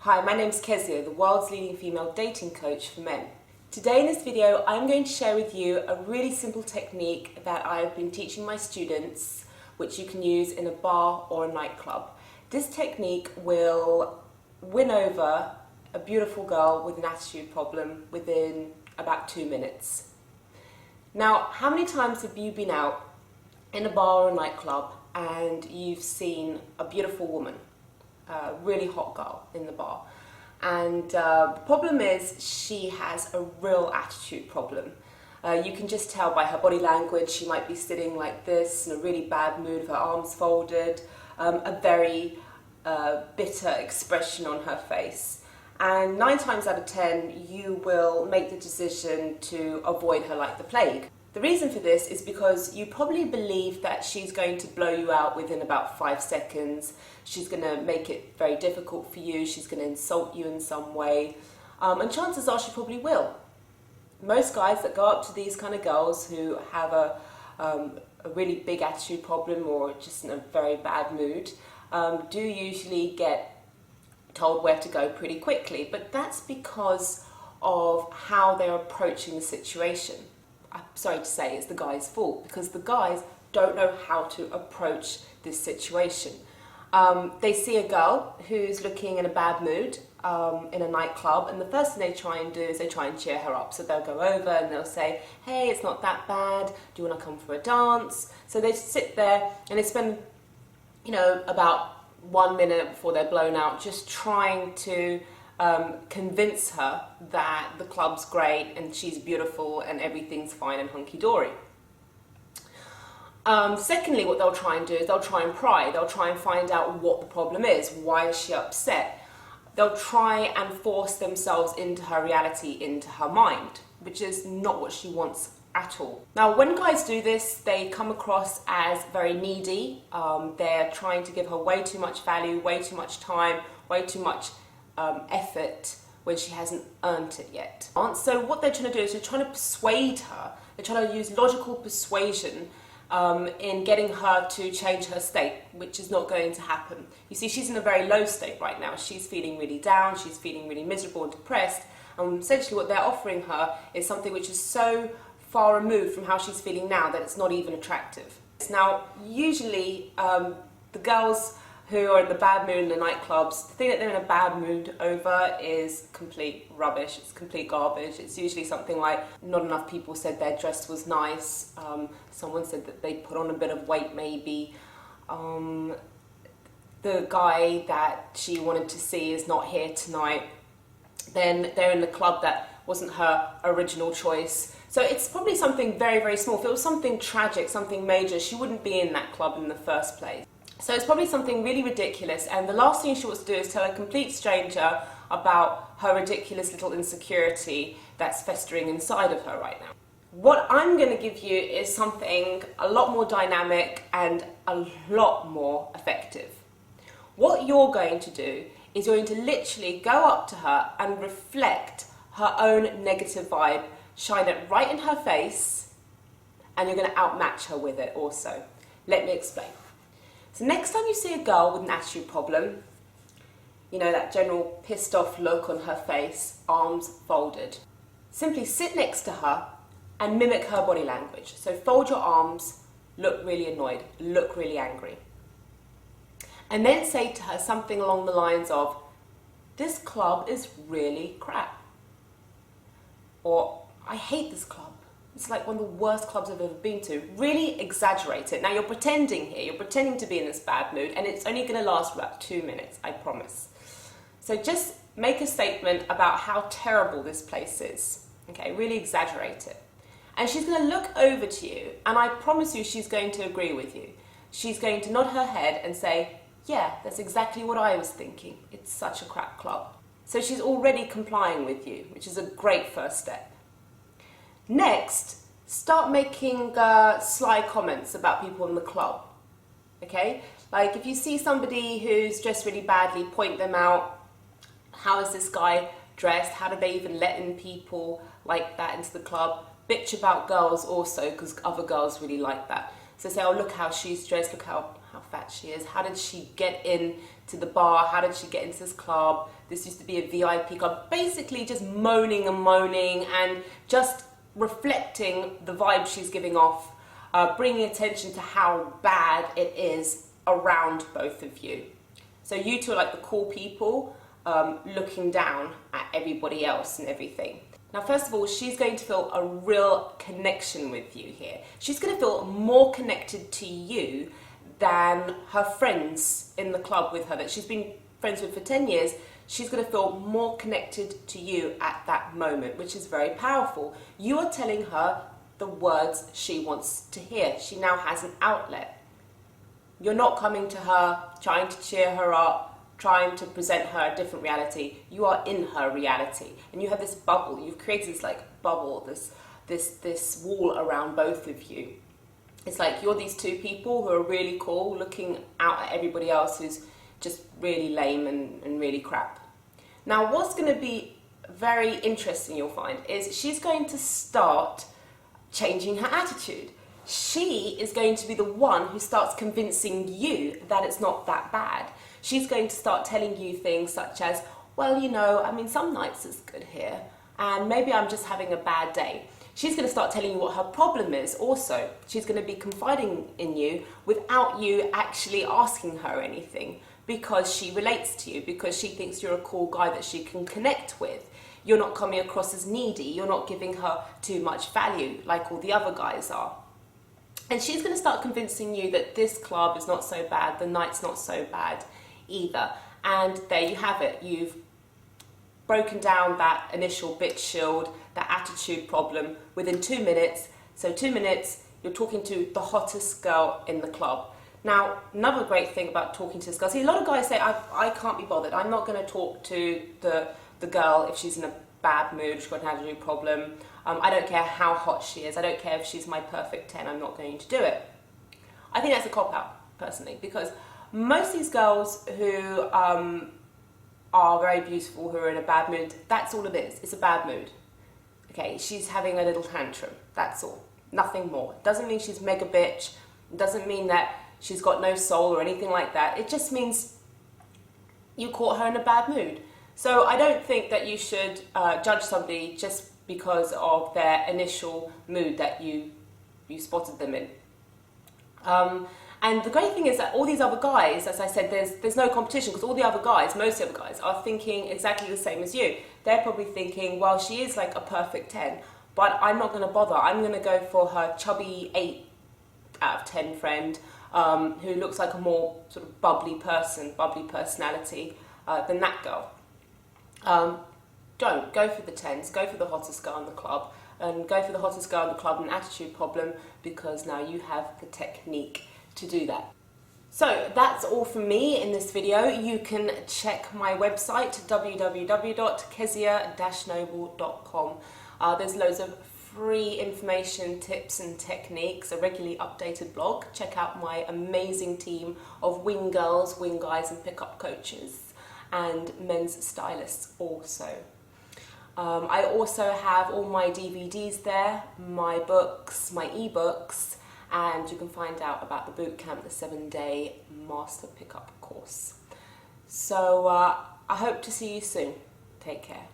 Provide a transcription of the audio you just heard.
Hi, my name is Kezia, the world's leading female dating coach for men. Today in this video, I'm going to share with you a really simple technique that I've been teaching my students, which you can use in a bar or a nightclub. This technique will win over a beautiful girl with an attitude problem within about 2 minutes. Now, how many times have you been out in a bar or a nightclub and you've seen a beautiful woman, a really hot girl in the bar, and the problem is she has a real attitude problem. You can just tell by her body language. She might be sitting like this in a really bad mood, her arms folded, a very bitter expression on her face. And 9 times out of 10 you will make the decision to avoid her like the plague. The reason for this is because you probably believe that she's going to blow you out within about 5 seconds. She's going to make it very difficult for you. She's going to insult you in some way. And chances are she probably will. Most guys that go up to these kind of girls who have a really big attitude problem or just in a very bad mood do usually get told where to go pretty quickly. But that's because of how they're approaching the situation. I'm sorry to say it's the guy's fault, because the guys don't know how to approach this situation. They see a girl who's looking in a bad mood in a nightclub, and the first thing they try and do is they try and cheer her up. So they'll go over and they'll say, hey, it's not that bad, do you want to come for a dance? So they sit there and they spend, about 1 minute before they're blown out just trying to convince her that the club's great and she's beautiful and everything's fine and hunky-dory. Secondly, what they'll try and do is they'll try and pry. They'll try and find out what the problem is. Why is she upset? They'll try and force themselves into her reality, into her mind, which is not what she wants at all. Now, when guys do this, they come across as very needy. They're trying to give her way too much value, way too much time, way too much effort when she hasn't earned it yet. So what they're trying to do is they're trying to persuade her. They're trying to use logical persuasion in getting her to change her state, which is not going to happen. You see, she's in a very low state right now. She's feeling really down, she's feeling really miserable and depressed, and essentially what they're offering her is something which is so far removed from how she's feeling now that it's not even attractive. Now, usually the girls who are in the bad mood in the nightclubs, the thing that they're in a bad mood over is complete rubbish, it's complete garbage. It's usually something like, not enough people said their dress was nice, someone said that they put on a bit of weight maybe, the guy that she wanted to see is not here tonight, then they're in the club that wasn't her original choice. So it's probably something very, very small. If it was something tragic, something major, she wouldn't be in that club in the first place. So it's probably something really ridiculous, and the last thing she wants to do is tell a complete stranger about her ridiculous little insecurity that's festering inside of her right now. What I'm going to give you is something a lot more dynamic and a lot more effective. What you're going to do is you're going to literally go up to her and reflect her own negative vibe, shine it right in her face, and you're going to outmatch her with it also. Let me explain. So next time you see a girl with an attitude problem, that general pissed off look on her face, arms folded, simply sit next to her and mimic her body language. So fold your arms, look really annoyed, look really angry. And then say to her something along the lines of, this club is really crap. Or, I hate this club. It's like one of the worst clubs I've ever been to. Really exaggerate it. Now you're pretending here, you're pretending to be in this bad mood, and it's only going to last for about 2 minutes, I promise. So just make a statement about how terrible this place is. Okay, really exaggerate it. And she's going to look over to you, and I promise you she's going to agree with you. She's going to nod her head and say, yeah, that's exactly what I was thinking. It's such a crap club. So she's already complying with you, which is a great first step. Next, start making sly comments about people in the club, okay? Like if you see somebody who's dressed really badly, point them out. How is this guy dressed? How do they even let in people like that into the club? Bitch about girls also, because other girls really like that. So say, oh, look how she's dressed, look how fat she is. How did she get in to the bar? How did she get into this club? This used to be a VIP club. Basically just moaning and just reflecting the vibe she's giving off, bringing attention to how bad it is around both of you. So you two are like the cool people, looking down at everybody else and everything. Now, first of all, she's going to feel a real connection with you here. She's going to feel more connected to you than her friends in the club with her that she's been friends with for 10 years. She's going to feel more connected to you at that moment, which is very powerful. You are telling her the words she wants to hear. She now has an outlet. You're not coming to her, trying to cheer her up, trying to present her a different reality. You are in her reality, and you have this bubble. You've created this like bubble, this wall around both of you. It's like you're these two people who are really cool, looking out at everybody else who's just really lame and really crap. Now, what's going to be very interesting, you'll find, is she's going to start changing her attitude. She is going to be the one who starts convincing you that it's not that bad. She's going to start telling you things such as, well, you know, I mean, some nights it's good here, and maybe I'm just having a bad day. She's going to start telling you what her problem is also. She's going to be confiding in you without you actually asking her anything, because she relates to you, because she thinks you're a cool guy that she can connect with. You're not coming across as needy. You're not giving her too much value like all the other guys are. And she's going to start convincing you that this club is not so bad, the night's not so bad either. And there you have it. You've broken down that initial bitch shield, that attitude problem within 2 minutes. So 2 minutes, you're talking to the hottest girl in the club. Now, another great thing about talking to this girl, see, a lot of guys say, I can't be bothered. I'm not going to talk to the girl if she's in a bad mood, she's got an attitude problem. I don't care how hot she is. I don't care if she's my perfect 10. I'm not going to do it. I think that's a cop-out, personally, because most of these girls who are very beautiful, who are in a bad mood, that's all it is. It's a bad mood. Okay, she's having a little tantrum. That's all. Nothing more. It doesn't mean she's mega bitch. It doesn't mean that she's got no soul or anything like that. It just means you caught her in a bad mood. So I don't think that you should judge somebody just because of their initial mood that you spotted them in. And the great thing is that all these other guys, as I said, there's no competition, because all the other guys, most of the other guys, are thinking exactly the same as you. They're probably thinking, well, she is like a perfect 10, but I'm not going to bother. I'm going to go for her chubby 8 out of 10 friend, who looks like a more sort of bubbly personality than that girl. Don't go for the 10s, go for the hottest girl in the club, and go for the hottest girl in the club with an attitude problem, because now you have the technique to do that. So that's all from me in this video. You can check my website, www.kezia-noble.com. There's loads of free information, tips and techniques, a regularly updated blog. Check out my amazing team of wing girls, wing guys and pickup coaches, and men's stylists also. I also have all my DVDs there, my books, my ebooks, and you can find out about the bootcamp, the 7-day master pickup course. So I hope to see you soon. Take care.